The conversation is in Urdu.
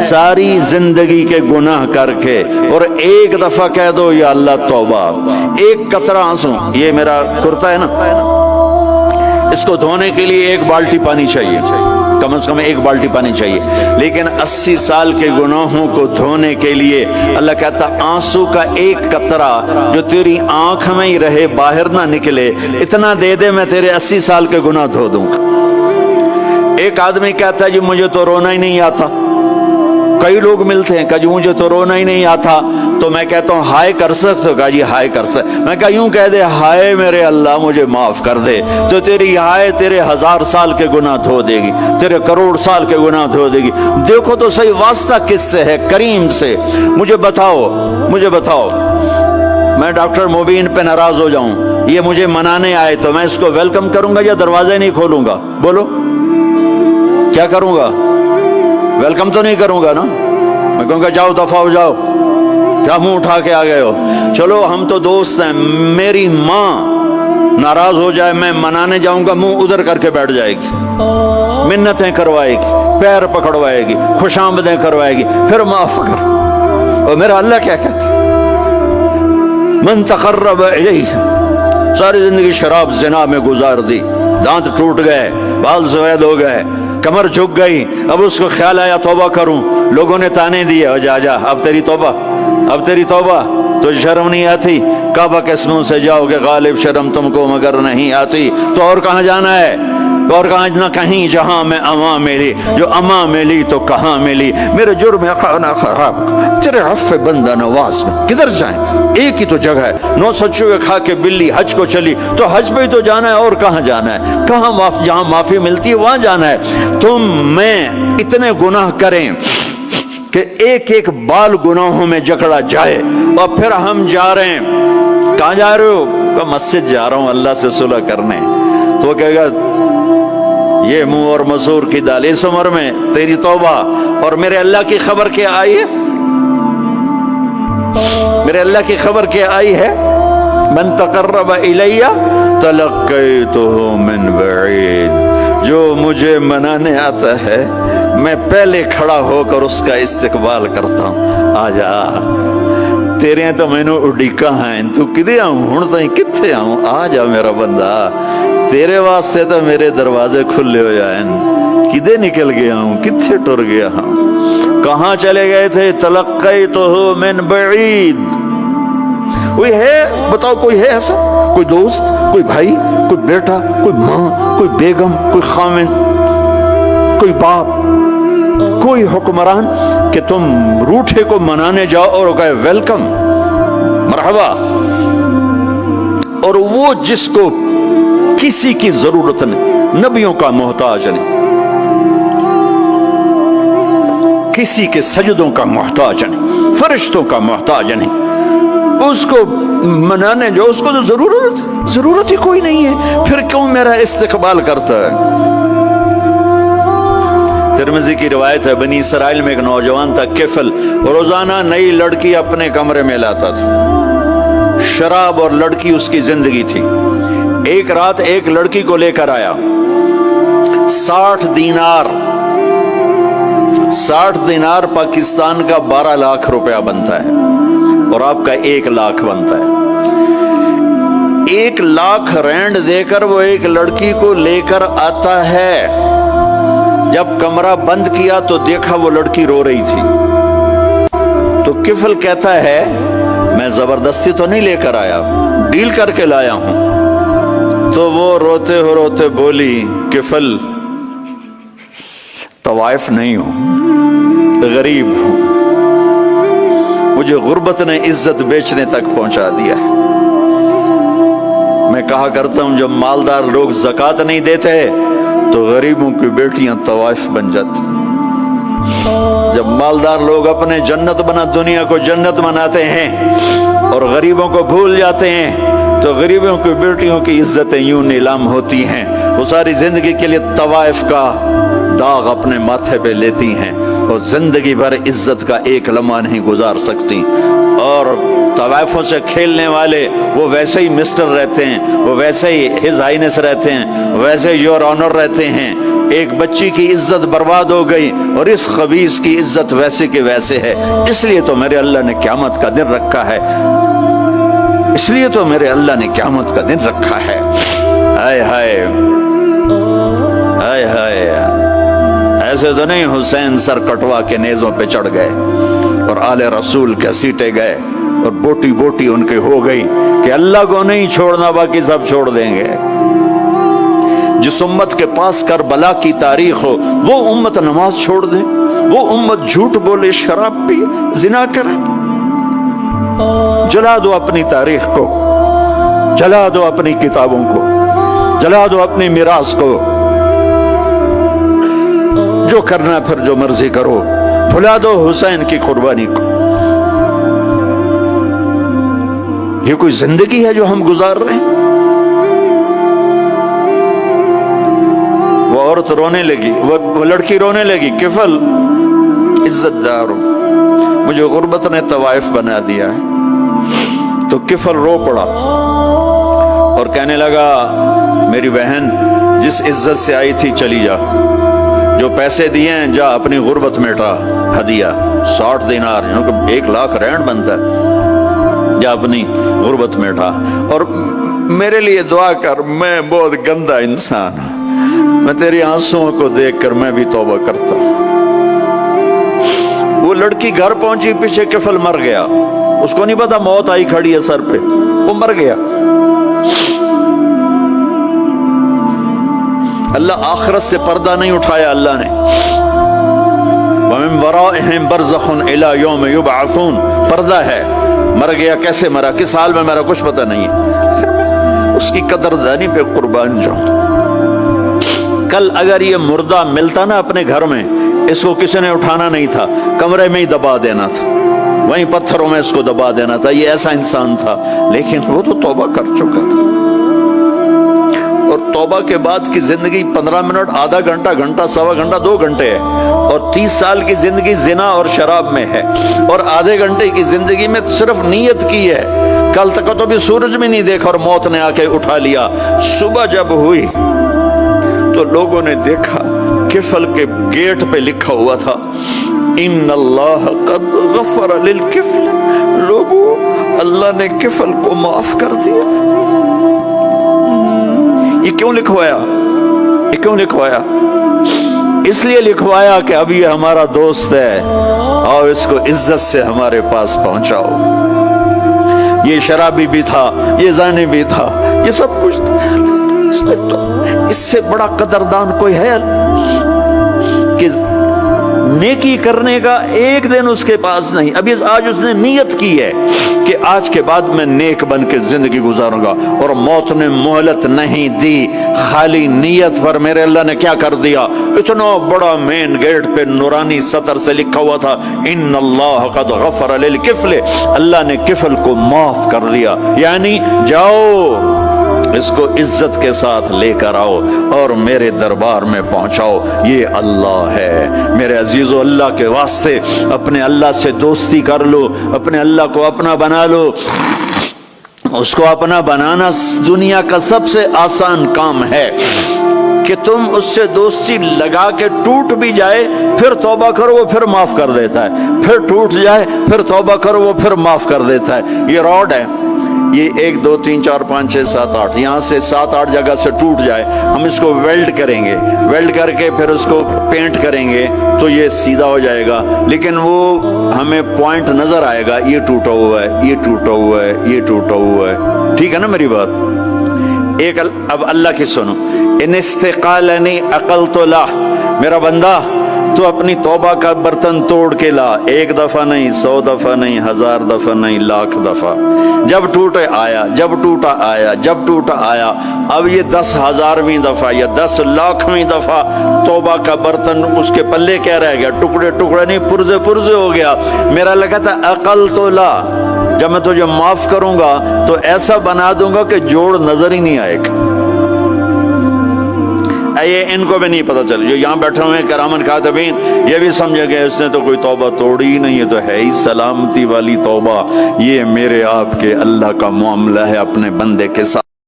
ساری زندگی کے گناہ کر کے، اور ایک دفعہ کہہ دو یا اللہ توبہ، ایک قطرہ آنسو، یہ میرا کرتا ہے نا، اس کو دھونے کے لیے ایک بالٹی پانی چاہیے، کم از کم ایک بالٹی پانی چاہیے، لیکن 80 سال کے گناہوں کو دھونے کے لیے اللہ کہتا آنسو کا ایک قطرہ جو تیری آنکھ میں ہی رہے، باہر نہ نکلے، اتنا دے دے میں تیرے 80 سال کے گناہ دھو دوں گا۔ ایک آدمی کہتا ہے جی مجھے تو رونا ہی نہیں آتا، کئی لوگ ملتے ہیں کہ جی مجھے تو رونا ہی نہیں آتا، تو میں کہتا ہوں ہائے کر سکتے ہو؟ کہا جی ہائے کر سکتے، میں کہا یوں کہہ دے ہائے میرے اللہ مجھے معاف کر دے، تو تیری ہائے تیرے 1000 سال کے گناہ دھو دے گی، تیرے کروڑ سال کے گناہ دھو دے گی۔ دیکھو تو صحیح واسطہ کس سے ہے؟ کریم سے۔ مجھے بتاؤ میں ڈاکٹر مبین پہ ناراض ہو جاؤں، یہ مجھے منانے آئے تو میں اس کو ویلکم کروں گا یا دروازے نہیں کھولوں گا؟ بولو کیا کروں گا؟ ویلکم تو نہیں کروں گا نا، میں کہوں گا جاؤ دفعہ ہو جاؤ، کیا منہ اٹھا کے آ گئے ہو؟ چلو ہم تو دوست ہیں، میری ماں ناراض ہو جائے میں منانے جاؤں گا، منہ ادھر کر کے بیٹھ جائے گی، منتیں کروائے گی، پیر پکڑوائے گی، خوش آمدیں کروائے گی، پھر معاف کر۔ اور میرا اللہ کیا کہتا ہے؟ من تقرب الیہ، ساری زندگی شراب زنا میں گزار دی، دانت ٹوٹ گئے، بال سفید ہو گئے، کمر جھک گئی، اب اس کو خیال آیا توبہ کروں، لوگوں نے تانے دیے جا اب تیری توبہ، تو شرم نہیں آتی؟ کعبہ کے منہ سے جاؤ گے غالب شرم تم کو مگر نہیں آتی، تو اور کہاں جانا ہے؟ اور کہاں نہ کہیں جہاں میں اما ملی، جو اما ملی تو کہاں ملی، میرے جرم خانہ خراب تیرے عفو بندہ نواز میں کدھر جائیں؟ ایک ہی تو جگہ ہے، 900 چوہے کھا کے بلی حج کو چلی، تو حج پہ ہی تو جانا ہے، اور کہاں جانا ہے؟ کہاں جہاں معافی ملتی ہے وہاں جانا ہے۔ تم میں اتنے گناہ کریں کہ ایک ایک بال گناہوں میں جکڑا جائے، اور پھر ہم جا رہے ہیں، کہاں جا رہے ہو؟ کہ مسجد جا رہا ہوں اللہ سے صلح کرنے، تو وہ کہے گا یہ منہ اور مسور کی دال، اس عمر میں تیری توبہ، اور میرے اللہ کی خبر کیا آئی ہے؟ میرے اللہ کی خبر کیا آئی ہے؟ من تقرب الی تلقیتہ من بعید، جو مجھے منانے آتا ہے میں پہلے کھڑا ہو کر اس کا استقبال کرتا ہوں۔ آجا تیرے تو مینو اڈیکا ہیں، تو کدے آؤں ہوں تھی کتھے آؤں؟ آجا میرا بندہ، تیرے واسطے تو میرے دروازے کھلے ہو جائیں، کدے نکل گیا ہوں، کتھے ٹر گیا ہوں، کہاں چلے گئے تھے؟ تلقیتہ من بعید۔ کوئی ہے بتاؤ، کوئی ہے ایسا؟ کوئی دوست، کوئی بھائی، کوئی بیٹا، کوئی ماں، کوئی بیگم، کوئی خامن، کوئی باپ، کوئی حکمران کہ تم روٹھے کو منانے جاؤ اور کہے ویلکم مرحبا، اور وہ جس کو کسی کی ضرورت نہیں، نبیوں کا محتاج نہیں، کسی کے سجدوں کا محتاج نہیں، فرشتوں کا محتاج نہیں، اس کو منانے جو اس کو تو ضرورت ہی کوئی نہیں ہے، پھر کیوں میرا استقبال کرتا ہے؟ ترمذی کی روایت ہے، بنی اسرائیل میں ایک نوجوان تھا کفل، روزانہ نئی لڑکی اپنے کمرے میں لاتا تھا، شراب اور لڑکی اس کی زندگی تھی۔ ایک رات ایک لڑکی کو لے کر آیا، 60 دینار پاکستان کا 12 لاکھ روپیہ بنتا ہے، اور آپ کا 1 لاکھ بنتا ہے۔ 1 لاکھ رینڈ دے کر وہ ایک لڑکی کو لے کر آتا ہے، جب کمرہ بند کیا تو دیکھا وہ لڑکی رو رہی تھی، تو کفل کہتا ہے میں زبردستی تو نہیں لے کر آیا، ڈیل کر کے لایا ہوں۔ تو وہ روتے روتے بولی کفل طوائف نہیں ہوں، غریب ہوں، مجھے غربت نے عزت بیچنے تک پہنچا دیا ہے۔ میں کہا کرتا ہوں جب مالدار لوگ زکوٰۃ نہیں دیتے تو غریبوں کی بیٹیاں طوائف بن جاتی، جب مالدار لوگ اپنے دنیا کو جنت بناتے ہیں اور غریبوں کو بھول جاتے ہیں تو غریبوں کی بیٹیوں کی عزتیں یوں نیلام ہوتی ہیں، وہ ساری زندگی کے لیے طوائف کا داغ اپنے ماتھے پہ لیتی ہیں، اور زندگی بھر عزت کا ایک لمحہ نہیں گزار سکتی. اور طوائفوں سے کھیلنے والے وہ ویسے ہی مسٹر رہتے ہیں, وہ ویسے ہی ہز ہائنس رہتے ہیں, ویسے یور آنر رہتے ہیں. ایک بچی کی عزت برباد ہو گئی اور اس خبیث کی عزت ویسے کے ویسے ہے. اس لیے تو میرے اللہ نے قیامت کا دن رکھا ہے, اس لیے تو میرے اللہ نے قیامت کا دن رکھا ہے. ہائے ہائے ہائے ہائے, ایسے تو نہیں حسین سر کٹوا کے نیزوں پہ چڑھ گئے اور آل رسول گھسیٹے گئے اور بوٹی بوٹی ان کے ہو گئی کہ اللہ کو نہیں چھوڑنا باقی سب چھوڑ دیں گے. جس امت کے پاس کربلا کی تاریخ ہو وہ امت نماز چھوڑ دے, وہ امت جھوٹ بولے, شراب پی, زنا کرے. جلا دو اپنی تاریخ کو, جلا دو اپنی کتابوں کو, جلا دو اپنی میراث کو. جو کرنا پھر جو مرضی کرو, بھلا دو حسین کی قربانی کو. یہ کوئی زندگی ہے جو ہم گزار رہے ہیں؟ وہ عورت رونے لگی, وہ لڑکی رونے لگی, کفل عزت دار ہو, مجھے غربت نے طوائف بنا دیا ہے. تو کفل رو پڑا اور کہنے لگا میری بہن جس عزت سے آئی تھی چلی جا, جو پیسے دیے ہیں جا اپنی غربت میٹا, ہدیہ 60 دینار یعنی 1 لاکھ رینڈ بنتا ہے, جا اپنی غربت میٹا. اور میرے لیے دعا کر, میں بہت گندا انسان ہوں, میں تیری آنسوؤں کو دیکھ کر میں بھی توبہ کرتا ہوں. وہ لڑکی گھر پہنچی, پیچھے کفل مر گیا, اس کو نہیں پتا موت آئی کھڑی ہے سر پہ, وہ مر گیا. اللہ آخرت سے پردہ نہیں اٹھایا اللہ نے. وَمِن وَرَائِهِمْ بَرْزَخٌ إِلَى يَوْمِ يُبْعَثُونَ, پردہ ہے. مر گیا, کیسے مرا, کس حال میں مرا, کچھ پتہ نہیں ہے. اس کی قدردانی پہ قربان جاؤں. کل اگر یہ مردہ ملتا نا اپنے گھر میں, اس کو کسی نے اٹھانا نہیں تھا, کمرے میں ہی دبا دینا تھا, وہیں پتھروں میں اس کو دبا دینا تھا. یہ ایسا انسان تھا, لیکن وہ تو توبہ کر چکا تھا. اور توبہ کے بعد کی زندگی 15 منٹ, آدھا گھنٹہ, گھنٹہ, سوا گھنٹہ, 2 گھنٹے ہے. اور 30 سال کی زندگی زنا اور شراب میں ہے, اور آدھے گھنٹے کی زندگی میں صرف نیت کی ہے. کل تک تو بھی سورج میں نہیں دیکھا اور موت نے آ کے اٹھا لیا. صبح جب ہوئی تو لوگوں نے دیکھا کفل کے گیٹ پہ لکھا ہوا تھا ان اللہ قد غفر للکفل. لوگوں, اللہ نے کفل کو معاف کر دیا. یہ کیوں لکھوایا, یہ کیوں لکھوایا؟ اس لیے لکھوایا کہ اب یہ ہمارا دوست ہے, اور اس کو عزت سے ہمارے پاس پہنچاؤ. یہ شرابی بھی تھا, یہ زانی بھی تھا, یہ سب کچھ تھا. اس سے بڑا قدردان کوئی ہے کہ نیکی کرنے کا ایک دن اس کے پاس نہیں. ابھی آج اس نے نیت کی ہے کہ آج کے بعد میں نیک بن کے زندگی گزاروں گا, اور موت نے مہلت نہیں دی. خالی نیت پر میرے اللہ نے کیا کر دیا, اتنا بڑا مین گیٹ پہ نورانی سطر سے لکھا ہوا تھا ان اللہ قد غفر للکفل. اللہ نے کفل کو معاف کر دیا. یعنی جاؤ اس کو عزت کے ساتھ لے کر آؤ اور میرے دربار میں پہنچاؤ. یہ اللہ ہے. میرے عزیزو, اللہ کے واسطے اپنے اللہ سے دوستی کر لو, اپنے اللہ کو اپنا بنا لو. اس کو اپنا بنانا دنیا کا سب سے آسان کام ہے کہ تم اس سے دوستی لگا کے ٹوٹ بھی جائے, پھر توبہ کرو وہ پھر معاف کر دیتا ہے, پھر ٹوٹ جائے پھر توبہ کرو وہ پھر معاف کر دیتا ہے. یہ راڈ ہے, یہ 1 2 3 4 5 6 7 8 یہاں سے 7 8 جگہ سے ٹوٹ جائے, ہم اس کو ویلڈ کریں گے, ویلڈ کر کے پھر اس کو پینٹ کریں گے تو یہ سیدھا ہو جائے گا. لیکن وہ ہمیں پوائنٹ نظر آئے گا, یہ ٹوٹا ہوا ہے, یہ ٹوٹا ہوا ہے, یہ ٹوٹا ہوا ہے. ٹھیک ہے نا میری بات؟ ایک اب اللہ کی سنو. ان استقالنی عقلت له, میرا بندہ تو اپنی توبہ کا برتن توڑ کے لا. 1 دفعہ نہیں, 100 دفعہ نہیں, 1000 دفعہ نہیں, 1,00,000 دفعہ. جب ٹوٹے آیا, جب ٹوٹا آیا, جب ٹوٹا آیا. اب یہ 10,000ویں دفعہ یا 10,00,000ویں دفعہ توبہ کا برتن اس کے پلے کیا رہ گیا, ٹکڑے ٹکڑے نہیں, پرزے پرزے ہو گیا. میرا لگا تھا عقل تو لا, جب میں تجھے معاف کروں گا تو ایسا بنا دوں گا کہ جوڑ نظر ہی نہیں آئے گا. یہ ان کو بھی نہیں پتہ چل، جو یہاں بیٹھے ہوئے ہیں کرامن کاتبین، یہ بھی سمجھے گئے اس نے تو کوئی توبہ توڑی ہی نہیں، یہ تو ہے ہی سلامتی والی توبہ۔ یہ میرے آپ کے اللہ کا معاملہ ہے اپنے بندے کے ساتھ۔